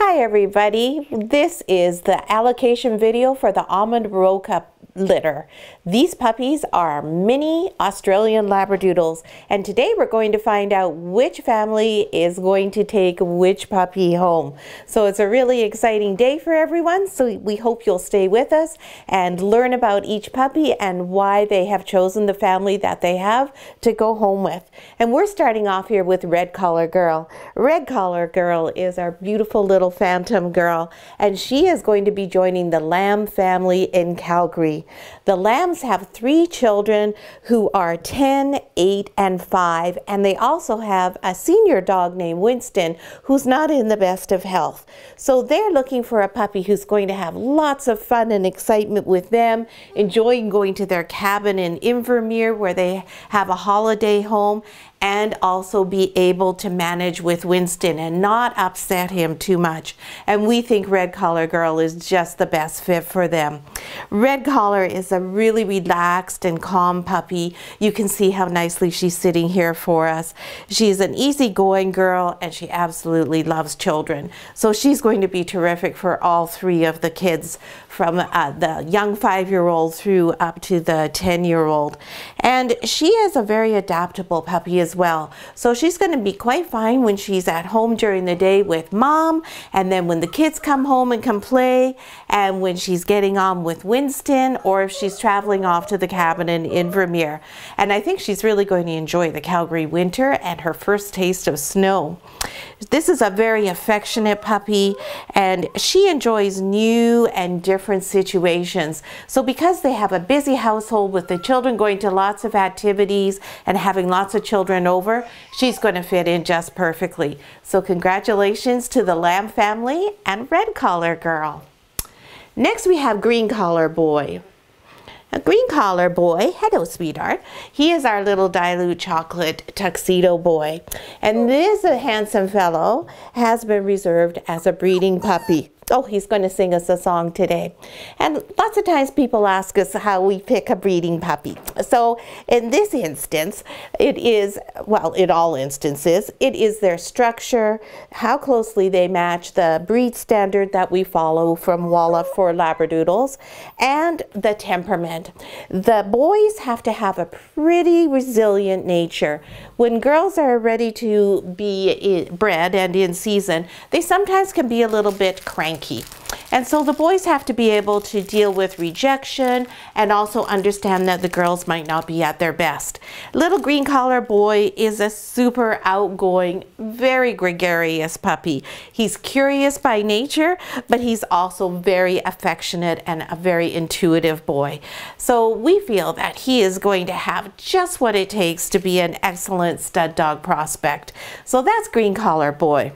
Hi everybody, this is the allocation video for the Almond Roca litter. These puppies are mini Australian Labradoodles, and today we're going to find out which family is going to take which puppy home. So it's a really exciting day for everyone, so we hope you'll stay with us and learn about each puppy and why they have chosen the family that they have to go home with. And we're starting off here with Red Collar Girl. Red Collar Girl is our beautiful little phantom girl, and she is going to be joining the Lamb family in Calgary. The Lambs have 3 children who are 10, 8, and 5, and they also have a senior dog named Winston who's not in the best of health. So they're looking for a puppy who's going to have lots of fun and excitement with them, enjoying going to their cabin in Invermere where they have a holiday home, and also be able to manage with Winston and not upset him too much. And we think Red Collar Girl is just the best fit for them. Red Collar is a really relaxed and calm puppy. You can see how nicely she's sitting here for us. She's an easygoing girl and she absolutely loves children. So she's going to be terrific for all 3 of the kids, from the young 5-year-old through up to the 10-year-old. And she is a very adaptable puppy as well. So she's going to be quite fine when she's at home during the day with mom, and then when the kids come home and can play, and when she's getting on with Winston, or if she's traveling off to the cabin in Invermere. And I think she's really going to enjoy the Calgary winter and her first taste of snow. This is a very affectionate puppy, and she enjoys new and different situations. So because they have a busy household with the children going to lots of activities and having lots of children over, she's going to fit in just perfectly. So congratulations to the Lamb family and Red Collar Girl. Next we have Green Collar Boy. A Green Collar Boy, hello sweetheart. He is our little dilute chocolate tuxedo boy. And this handsome fellow has been reserved as a breeding puppy. Oh, he's going to sing us a song today. And lots of times people ask us how we pick a breeding puppy. So in this instance, it is, well, in all instances, it is their structure, how closely they match the breed standard that we follow from Walla for Labradoodles, and the temperament. The boys have to have a pretty resilient nature. When girls are ready to be bred and in season, they sometimes can be a little bit cranky. And so the boys have to be able to deal with rejection and also understand that the girls might not be at their best. Little Green Collar Boy is a super outgoing, very gregarious puppy. He's curious by nature, but he's also very affectionate and a very intuitive boy. So we feel that he is going to have just what it takes to be an excellent stud dog prospect. So that's Green Collar Boy.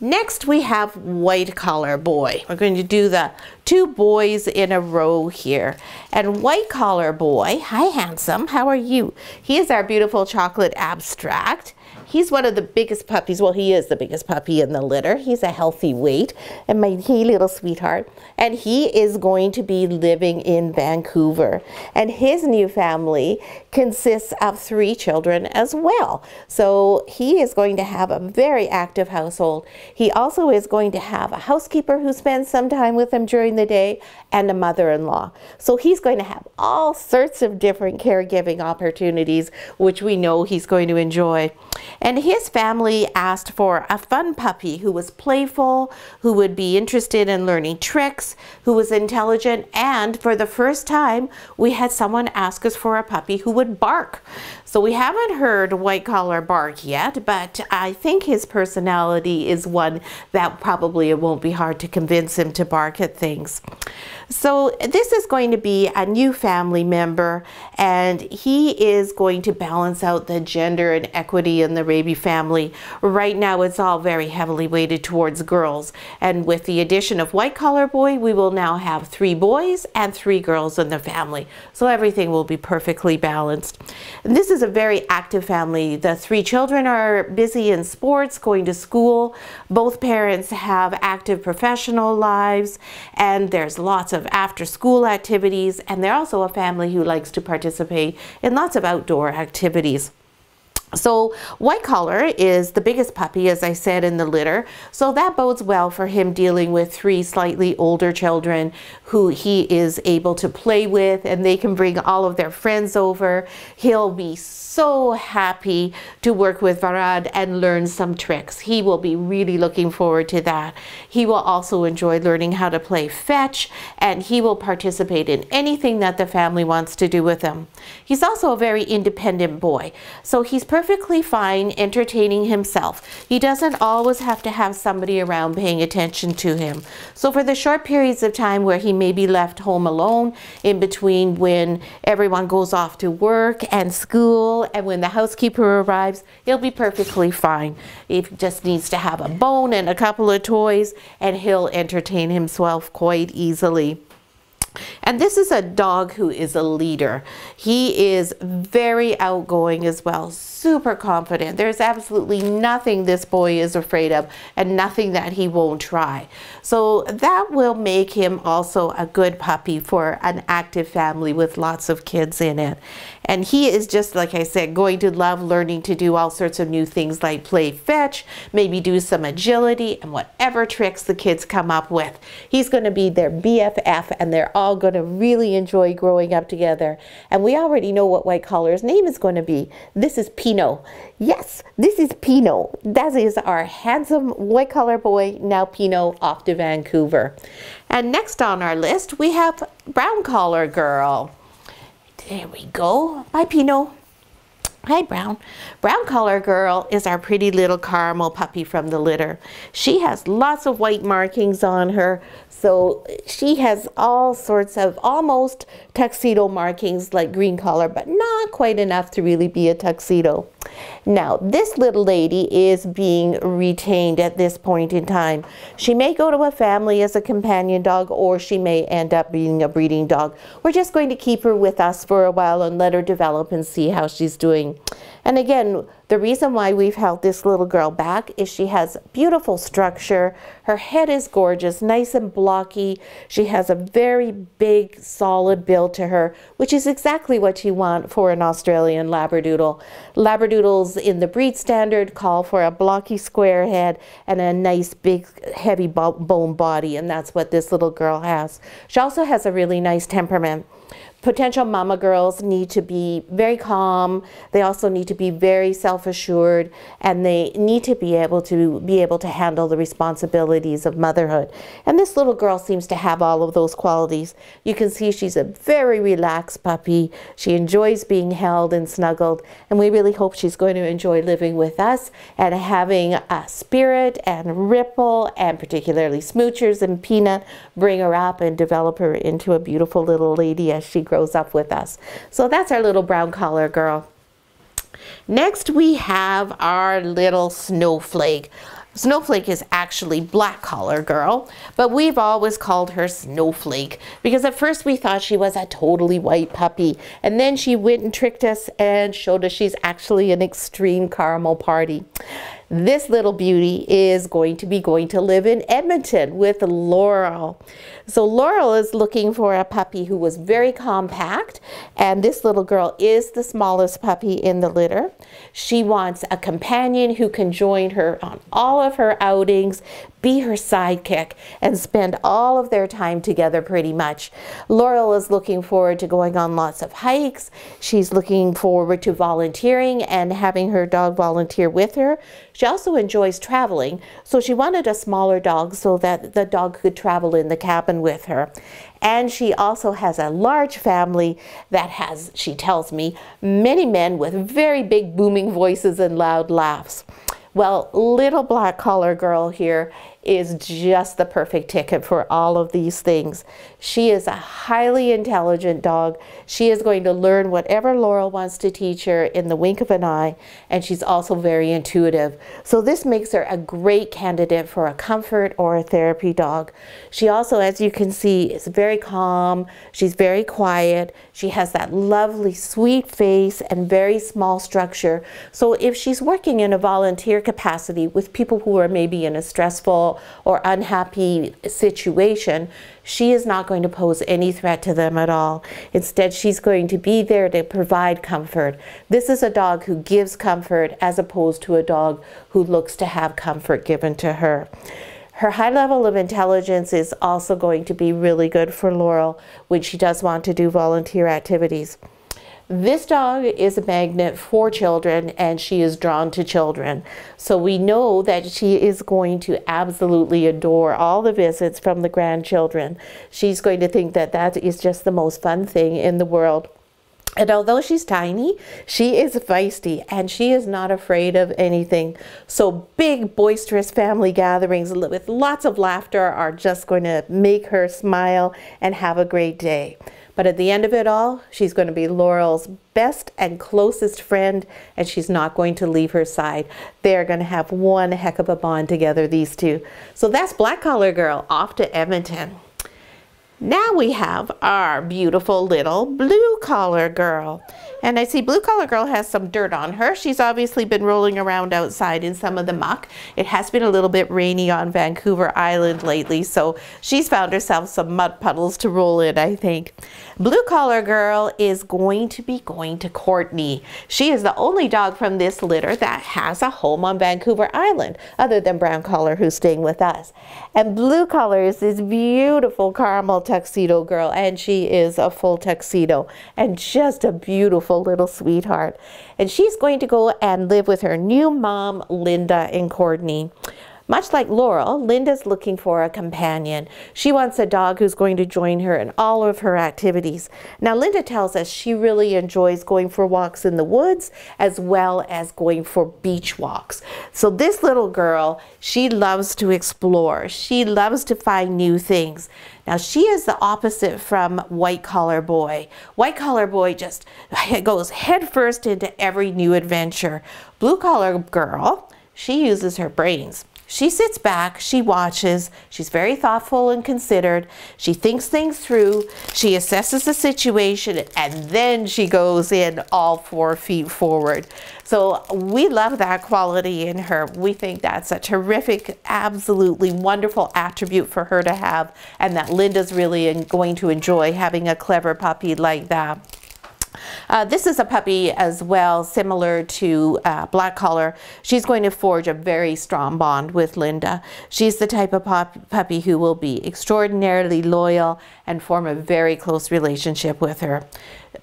Next we have White Collar Boy. We're going to do the 2 boys in a row here. And White Collar Boy, hi handsome, how are you? He is our beautiful chocolate abstract. He's one of the biggest puppies. Well, he is the biggest puppy in the litter. He's a healthy weight, and my little sweetheart. And he is going to be living in Vancouver. And his new family consists of 3 children as well. So he is going to have a very active household. He also is going to have a housekeeper who spends some time with him during the day, and a mother-in-law. So he's going to have all sorts of different caregiving opportunities, which we know he's going to enjoy. And his family asked for a fun puppy who was playful, who would be interested in learning tricks, who was intelligent, and for the first time, we had someone ask us for a puppy who would bark. So we haven't heard White Collar bark yet, but I think his personality is one that probably it won't be hard to convince him to bark at things. So this is going to be a new family member, and he is going to balance out the gender and equity in the Raby family. Right now it's all very heavily weighted towards girls, and with the addition of White Collar Boy, we will now have 3 boys and 3 girls in the family. So everything will be perfectly balanced. And this is a very active family. The 3 children are busy in sports, going to school. Both parents have active professional lives, and there's lots of after-school activities, and they're also a family who likes to participate in lots of outdoor activities. So white collar is the biggest puppy, as I said, in the litter. So that bodes well for him dealing with 3 slightly older children who he is able to play with, and they can bring all of their friends over. He'll be so happy to work with Varad and learn some tricks. He will be really looking forward to that. He will also enjoy learning how to play fetch, and he will participate in anything that the family wants to do with him. He's also a very independent boy, so he's perfectly fine entertaining himself. He doesn't always have to have somebody around paying attention to him. So for the short periods of time where he may be left home alone, in between when everyone goes off to work and school and when the housekeeper arrives, he'll be perfectly fine. He just needs to have a bone and a couple of toys, and he'll entertain himself quite easily. And this is a dog who is a leader. He is very outgoing as well, super confident. There's absolutely nothing this boy is afraid of, and nothing that he won't try. So that will make him also a good puppy for an active family with lots of kids in it. And he is, just like I said, going to love learning to do all sorts of new things like play fetch, maybe do some agility, and whatever tricks the kids come up with. He's going to be their BFF, and they're all going to really enjoy growing up together. And we already know what white collar's name is going to be. This is Pino. Yes, this is Pino. That is our handsome white collar boy, now Pino, off to Vancouver. And next on our list, we have brown collar girl. There we go. Bye, Pino. Hi, Brown. Brown collar girl is our pretty little caramel puppy from the litter. She has lots of white markings on her, so she has all sorts of almost tuxedo markings like green collar, but not quite enough to really be a tuxedo. Now, this little lady is being retained at this point in time. She may go to a family as a companion dog, or she may end up being a breeding dog. We're just going to keep her with us for a while and let her develop and see how she's doing. And again, the reason why we've held this little girl back is she has beautiful structure. Her head is gorgeous, nice and blocky. She has a very big, solid build to her, which is exactly what you want for an Australian Labradoodle. Labradoodles in the breed standard call for a blocky square head and a nice big heavy bone body, and that's what this little girl has. She also has a really nice temperament. Potential mama girls need to be very calm. They also need to be very self-assured, and they need to be able to handle the responsibilities of motherhood. And this little girl seems to have all of those qualities. You can see she's a very relaxed puppy. She enjoys being held and snuggled, and we really hope she's going to enjoy living with us and having a Spirit and Ripple, and particularly Smoochers and Peanut, bring her up and develop her into a beautiful little lady as she grows up with us. So that's our little brown collar girl. Next we have our little Snowflake. Snowflake is actually black collar girl, but we've always called her Snowflake because at first we thought she was a totally white puppy, and then she went and tricked us and showed us she's actually an extreme caramel party. This little beauty is going to live in Edmonton with Laurel. So Laurel is looking for a puppy who was very compact, and this little girl is the smallest puppy in the litter. She wants a companion who can join her on all of her outings, be her sidekick, and spend all of their time together pretty much. Laurel is looking forward to going on lots of hikes. She's looking forward to volunteering and having her dog volunteer with her. She also enjoys traveling, so she wanted a smaller dog so that the dog could travel in the cabin with her. And she also has a large family that has, she tells me, many men with very big booming voices and loud laughs. Well, little black collar girl here is just the perfect ticket for all of these things. She is a highly intelligent dog. She is going to learn whatever Laurel wants to teach her in the wink of an eye, and she's also very intuitive. So this makes her a great candidate for a comfort or a therapy dog. She also, as you can see, is very calm. She's very quiet. She has that lovely sweet face and very small structure. So if she's working in a volunteer capacity with people who are maybe in a stressful or unhappy situation, she is not going to pose any threat to them at all. Instead, she's going to be there to provide comfort. This is a dog who gives comfort as opposed to a dog who looks to have comfort given to her. Her high level of intelligence is also going to be really good for Laurel when she does want to do volunteer activities. This dog is a magnet for children, and she is drawn to children. So we know that she is going to absolutely adore all the visits from the grandchildren. She's going to think that that is just the most fun thing in the world. And although she's tiny, she is feisty and she is not afraid of anything. So big, boisterous family gatherings with lots of laughter are just going to make her smile and have a great day. But at the end of it all, she's going to be Laurel's best and closest friend, and she's not going to leave her side. They're going to have one heck of a bond together, these two. So that's Black Collar Girl off to Edmonton. Now we have our beautiful little Blue Collar Girl. And I see Blue Collar Girl has some dirt on her. She's obviously been rolling around outside in some of the muck. It has been a little bit rainy on Vancouver Island lately, so she's found herself some mud puddles to roll in, I think. Blue Collar Girl is going to be going to Courtney. She is the only dog from this litter that has a home on Vancouver Island, other than Brown Collar, who's staying with us. And Blue Collar is this beautiful caramel tuxedo girl, and she is a full tuxedo and just a beautiful little sweetheart. And she's going to go and live with her new mom, Linda, in Courtney. Much like Laurel, Linda's looking for a companion. She wants a dog who's going to join her in all of her activities. Now, Linda tells us she really enjoys going for walks in the woods as well as going for beach walks. So this little girl, she loves to explore. She loves to find new things. Now, she is the opposite from White Collar Boy. White Collar Boy just goes headfirst into every new adventure. Blue Collar Girl, she uses her brains. She sits back, she watches, she's very thoughtful and considered, she thinks things through, she assesses the situation, and then she goes in all 4 feet forward. So we love that quality in her. We think that's a terrific, absolutely wonderful attribute for her to have, and that Linda's really going to enjoy having a clever puppy like that. This is a puppy as well, similar to Black Collar. She's going to forge a very strong bond with Linda. She's the type of puppy who will be extraordinarily loyal and form a very close relationship with her.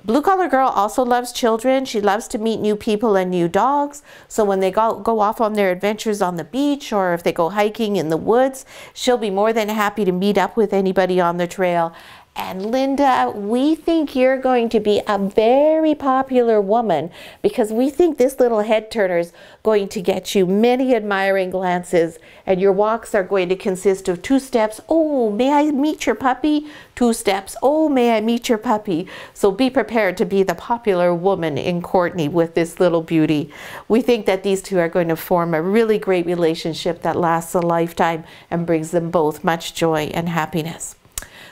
Blue Collar Girl also loves children. She loves to meet new people and new dogs. So when they go off on their adventures on the beach, or if they go hiking in the woods, she'll be more than happy to meet up with anybody on the trail. And Linda, we think you're going to be a very popular woman, because we think this little head turner is going to get you many admiring glances, and your walks are going to consist of 2 steps. Oh, may I meet your puppy? 2 steps. Oh, may I meet your puppy? So be prepared to be the popular woman in Courtney with this little beauty. We think that these two are going to form a really great relationship that lasts a lifetime and brings them both much joy and happiness.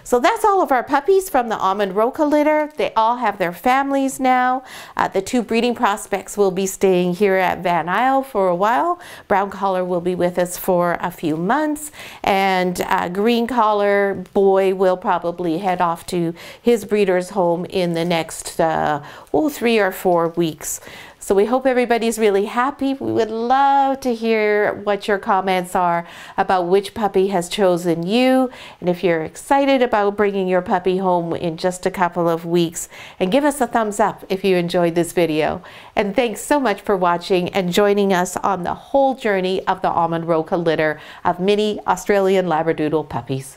So that's all of our puppies from the Almond Roca litter. They all have their families now. The 2 breeding prospects will be staying here at Van Isle for a while. Brown Collar will be with us for a few months, and Green Collar Boy will probably head off to his breeder's home in the next 3 or 4 weeks. So we hope everybody's really happy. We would love to hear what your comments are about which puppy has chosen you, and if you're excited about bringing your puppy home in just a couple of weeks. And give us a thumbs up if you enjoyed this video. And thanks so much for watching and joining us on the whole journey of the Almond Roca litter of mini Australian Labradoodle puppies.